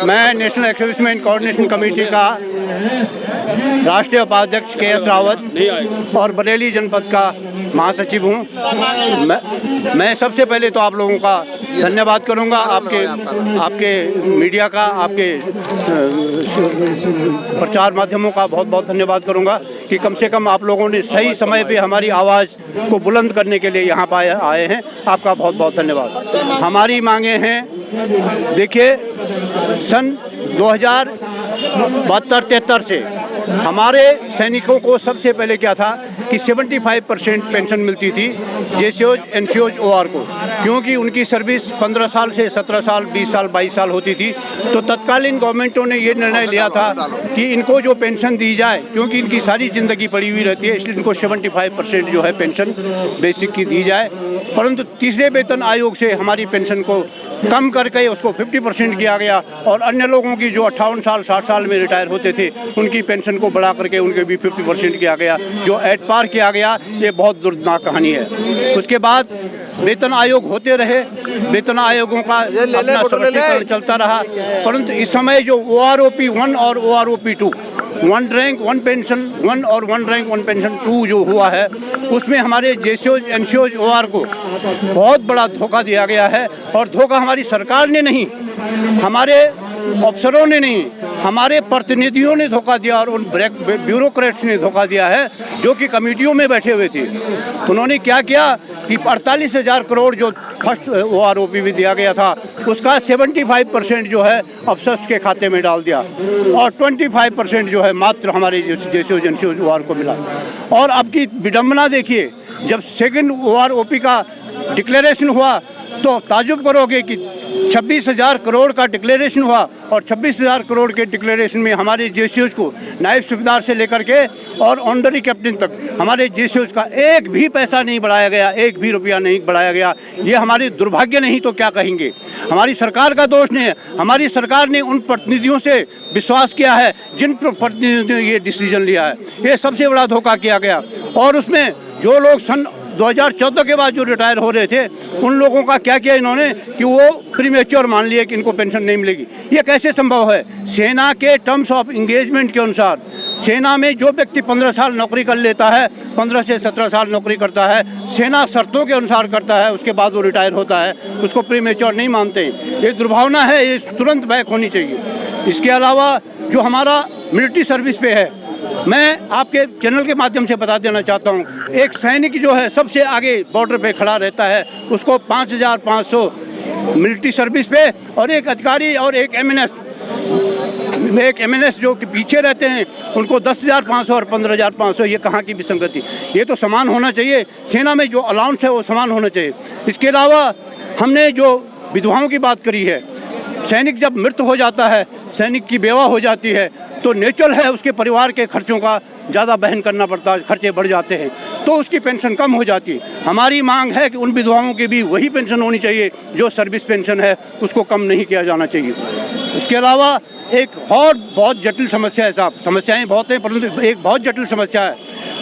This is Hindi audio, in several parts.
मैं नेशनल एक्सर्विसमेंट कोऑर्डिनेशन कमेटी का राष्ट्रीय उपाध्यक्ष के.एस. रावत और बरेली जनपद का महासचिव हूँ। मैं सबसे पहले तो आप लोगों का धन्यवाद करूँगा, आपके मीडिया का, आपके प्रचार माध्यमों का बहुत बहुत धन्यवाद करूँगा कि कम से कम आप लोगों ने सही समय पे हमारी आवाज़ को बुलंद करने के लिए यहाँ पर आए हैं। आपका बहुत बहुत धन्यवाद। हमारी मांगे हैं, देखिए सन 2072-73 से हमारे सैनिकों को सबसे पहले क्या था कि 75% पेंशन मिलती थी जेसीओज, एनसीओज, ओआर को, क्योंकि उनकी सर्विस 15 साल से 17 साल, 20 साल, 22 साल होती थी। तो तत्कालीन गवर्नमेंटों ने ये निर्णय लिया था कि इनको जो पेंशन दी जाए, क्योंकि इनकी सारी ज़िंदगी पड़ी हुई रहती है, इसलिए इनको 75% जो है पेंशन बेसिक की दी जाए। परंतु तीसरे वेतन आयोग से हमारी पेंशन को कम करके उसको 50% किया गया और अन्य लोगों की जो 58 साल 60 साल में रिटायर होते थे उनकी पेंशन को बढ़ा करके उनके भी 50% किया गया, जो एट पार किया गया। ये बहुत दुर्दनाक कहानी है। उसके बाद वेतन आयोग होते रहे, वेतन आयोगों का अपना संरक्षण चलता रहा, परंतु इस समय जो OROP 1 और OROP 2, 1 रैंक 1 पेंशन 1 और 1 रैंक 1 पेंशन 2 जो हुआ है, उसमें हमारे जेसीओज, एनसीओज, ओआर को बहुत बड़ा धोखा दिया गया है। और धोखा हमारी सरकार ने नहीं, हमारे अफसरों ने नहीं, हमारे प्रतिनिधियों ने धोखा दिया और उन ब्यूरोक्रेट्स ने धोखा दिया है जो कि कमेटियों में बैठे हुए थे। उन्होंने क्या किया कि 48,000 करोड़ जो फर्स्ट OROP भी दिया गया था उसका 75% जो है अफसर्स के खाते में डाल दिया और 25% जो है मात्र हमारे जैसे एजेंसी OR को मिला। और अब की विडम्बना देखिए, जब सेकंड OROP का डिक्लेरेशन हुआ तो ताजुब करोगे कि 26,000 करोड़ का डिक्लेरेशन हुआ और 26,000 करोड़ के डिक्लेरेशन में हमारे जेसीओज को नायब सूबेदार से लेकर के और ऑनरी कैप्टन तक हमारे जेसीओज का एक भी पैसा नहीं बढ़ाया गया, एक भी रुपया नहीं बढ़ाया गया। ये हमारी दुर्भाग्य नहीं तो क्या कहेंगे। हमारी सरकार का दोष नहीं है, हमारी सरकार ने उन प्रतिनिधियों से विश्वास किया है जिन प्रतिनिधियों ने ये डिसीजन लिया है। ये सबसे बड़ा धोखा किया गया। और उसमें जो लोग सन 2014 के बाद जो रिटायर हो रहे थे उन लोगों का क्या किया इन्होंने कि वो प्रीमेच्योर मान लिए कि इनको पेंशन नहीं मिलेगी। ये कैसे संभव है? सेना के टर्म्स ऑफ इंगेजमेंट के अनुसार सेना में जो व्यक्ति 15 साल नौकरी कर लेता है, 15 से 17 साल नौकरी करता है, सेना शर्तों के अनुसार करता है, उसके बाद वो रिटायर होता है, उसको प्रीमेच्योर नहीं मानते। ये दुर्भावना है, ये तुरंत बैक होनी चाहिए। इसके अलावा जो हमारा मिलिट्री सर्विस पे है, मैं आपके चैनल के माध्यम से बता देना चाहता हूँ, एक सैनिक जो है सबसे आगे बॉर्डर पे खड़ा रहता है, उसको 5,500 मिलिट्री सर्विस पे, और एक अधिकारी और एक MNS जो कि पीछे रहते हैं उनको 10,500 और 15,500। ये कहाँ की विसंगति? ये तो समान होना चाहिए। सेना में जो अलाउंस है वो समान होना चाहिए। इसके अलावा हमने जो विधवाओं की बात करी है, सैनिक जब मृत हो जाता है, सैनिक की बेवा हो जाती है, तो नेचुरल है उसके परिवार के खर्चों का ज़्यादा बहन करना पड़ता है, खर्चे बढ़ जाते हैं, तो उसकी पेंशन कम हो जाती है। हमारी मांग है कि उन विधवाओं की भी वही पेंशन होनी चाहिए जो सर्विस पेंशन है, उसको कम नहीं किया जाना चाहिए। इसके अलावा एक और बहुत जटिल समस्या है साहब, समस्याएं बहुत हैं परंतु एक बहुत जटिल समस्या है।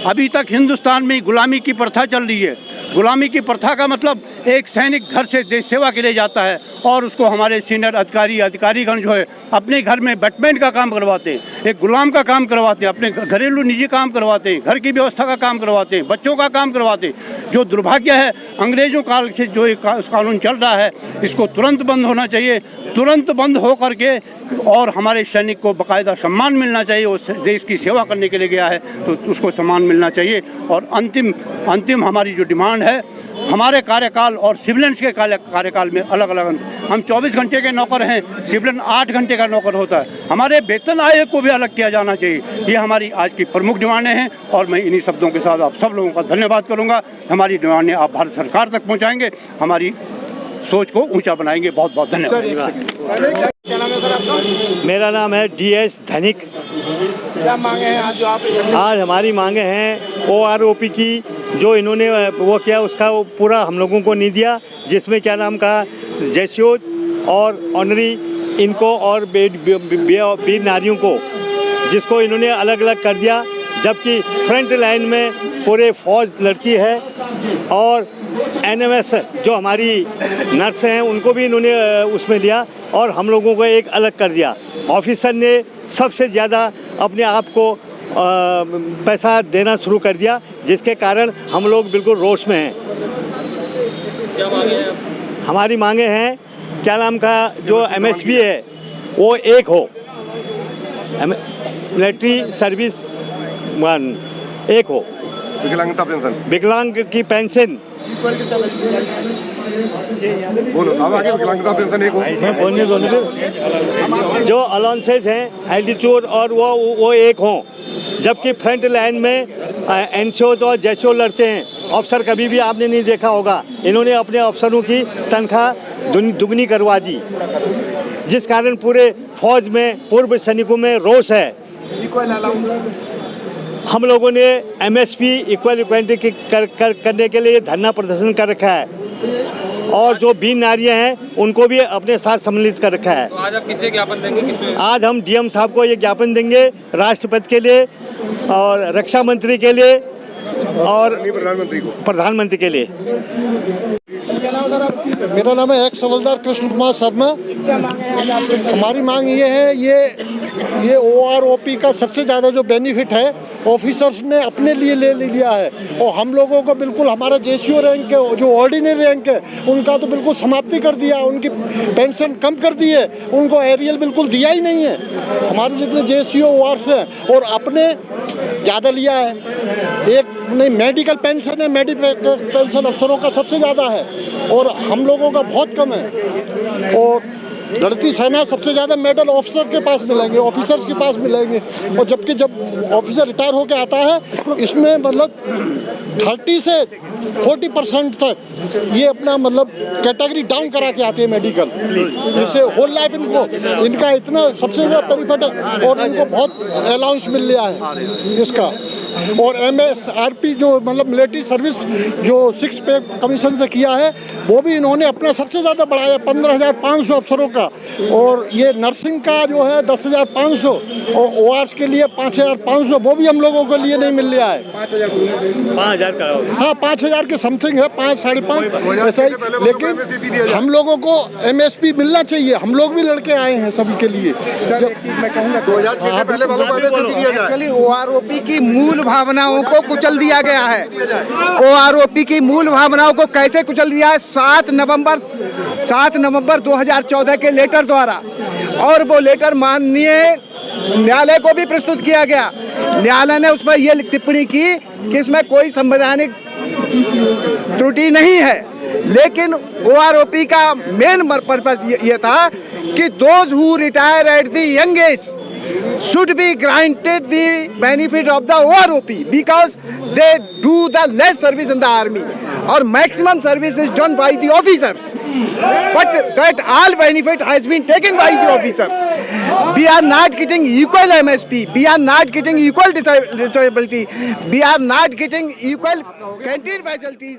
अभी तक हिंदुस्तान में गुलामी की प्रथा चल रही है। गुलामी की प्रथा का मतलब एक सैनिक घर से देश सेवा के लिए जाता है और उसको हमारे सीनियर अधिकारीगण जो है अपने घर में बैटमैन का काम करवाते हैं, एक गुलाम का काम करवाते हैं, अपने घरेलू निजी काम करवाते हैं, घर की व्यवस्था का काम करवाते हैं, बच्चों का काम करवाते हैं। जो दुर्भाग्य है, अंग्रेजों काल से जो एक कानून चल रहा है, इसको तुरंत बंद होना चाहिए। तुरंत बंद हो करके और हमारे सैनिक को बाकायदा सम्मान मिलना चाहिए। वो देश की सेवा करने के लिए गया है तो उसको सम्मान मिलना चाहिए। और अंतिम हमारी जो डिमांड है, हमारे कार्यकाल और सिविलियंस के कार्यकाल में अलग अलग, हम 24 घंटे के नौकर हैं, सिविलियन 8 घंटे का नौकर होता है। हमारे वेतन आयोग को भी अलग किया जाना चाहिए। ये हमारी आज की प्रमुख डिमांडें हैं और मैं इन्हीं शब्दों के साथ आप सब लोगों का धन्यवाद करूंगा। हमारी डिमांडें आप भारत सरकार तक पहुंचाएंगे, हमारी सोच को ऊंचा बनाएंगे। बहुत बहुत धन्यवाद। क्या नाम है सर आपका? मेरा नाम है DS धनिक। क्या मांगे हैं आज जो आप? आज हमारी मांगे हैं OROP की, जो इन्होंने वो किया उसका वो पूरा हम लोगों को नहीं दिया, जिसमें क्या नाम का जेसीओज और ऑनरी इनको और वीर नारियों को, जिसको इन्होंने अलग अलग कर दिया, जबकि फ्रंट लाइन में पूरे फौज लड़की है और एनएमएस जो हमारी नर्स हैं उनको भी इन्होंने उसमें लिया और हम लोगों को एक अलग कर दिया। ऑफिसर ने सबसे ज़्यादा अपने आप को पैसा देना शुरू कर दिया, जिसके कारण हम लोग बिल्कुल रोष में हैं। क्या मांगे हैं? हमारी मांगे हैं क्या नाम का जो एमएसपी है वो एक हो, मिलिट्री सर्विस वन एक हो, विकलांगता पेंशन विकलांग की पेंशन बोलो अब आगे विकलांगता पेंशन एक हो। बोलने दो। जो अलाउंसेस हैं एल्टीट्यूड और वो एक हों, जबकि फ्रंट लाइन में एनसीओ और जैसो लड़ते हैं। अफसर कभी भी आपने नहीं देखा होगा, इन्होंने अपने अफसरों की तनख्वाह दुगनी करवा दी, जिस कारण पूरे फौज में पूर्व सैनिकों में रोष है। हम लोगों ने एमएसपी इक्वल इक्वालिटी करने के लिए धरना प्रदर्शन कर रखा है और जो बीन नारियां हैं उनको भी अपने साथ सम्मिलित कर रखा है। तो आज आप किसे ज्ञापन देंगे? किसमें? आज हम डीएम साहब को ये ज्ञापन देंगे, राष्ट्रपति के लिए और रक्षा मंत्री के लिए और प्रधानमंत्री के लिए। क्या नाम है सर आपका? मेरा नाम है एक्स हवलदार कृष्ण कुमार शर्मा। क्या मांगे हैं आज आपके? हमारी मांग ये है, ये OROP का सबसे ज़्यादा जो बेनिफिट है ऑफिसर्स ने अपने लिए ले लिया है और हम लोगों को बिल्कुल हमारा JCO रैंक है, जो ऑर्डिनरी रैंक है उनका तो बिल्कुल समाप्ति कर दिया, उनकी पेंशन कम कर दी है, उनको एरियल बिल्कुल दिया ही नहीं है। हमारे जितने JCO ORs हैं और अपने ज़्यादा लिया है। एक नहीं मेडिकल पेंशन है, मेडिकल पेंशन अफसरों का सबसे ज़्यादा है और हम लोगों का बहुत कम है। और लड़ती सेना सबसे ज़्यादा मेडल ऑफिसर के पास मिलेंगे, ऑफिसर्स के पास मिलेंगे। और जबकि जब ऑफिसर रिटायर होकर आता है इसमें मतलब 30 से 40% तक ये अपना मतलब कैटेगरी डाउन करा के आते हैं मेडिकल, जिससे होल लाइफ इनका इतना सबसे ज़्यादा बेनिफिट है और इनको बहुत अलाउंस मिल रहा है इसका। और MSRP जो मतलब मिलिट्री सर्विस जो 6 पे कमीशन से किया है वो भी इन्होंने अपना सबसे ज़्यादा बढ़ाया 15,500 अफसरों का। और ये नर्सिंग का जो है 10,500 और ORs के लिए 5,500 वो भी हम लोगों के लिए नहीं मिल रहा है। 5,000 का हाँ 5,000 के समथिंग है, 5 साढ़े 5 ऐसा ही। लेकिन हम लोगों को MSP मिलना चाहिए, हम लोग भी लड़के आए हैं सभी के लिए। सर एक चीज मैं कहूँगा, 2006 से पहले वालों को MSP दिया जाए। एक्चुअली OROP की मूल भावनाओं को कुचल दिया गया है। OROP की मूल भावनाओं को कैसे कुचल दिया है? 7 नवंबर 2014 के लेटर द्वारा, और वो लेटर माननीय न्यायालय को भी प्रस्तुत किया गया। न्यायालय ने उस पर यह टिप्पणी की कि इसमें कोई संवैधानिक त्रुटि नहीं है, लेकिन OROP का मेन पर्पस ये था कि those who retire at the young age should be granted the benefit of the OROP because they do the less service in the army or maximum service is done by the officers, but that all benefit has been taken by the officers. We are not getting equal MSP, we are not getting equal disability, we are not getting equal canteen facilities.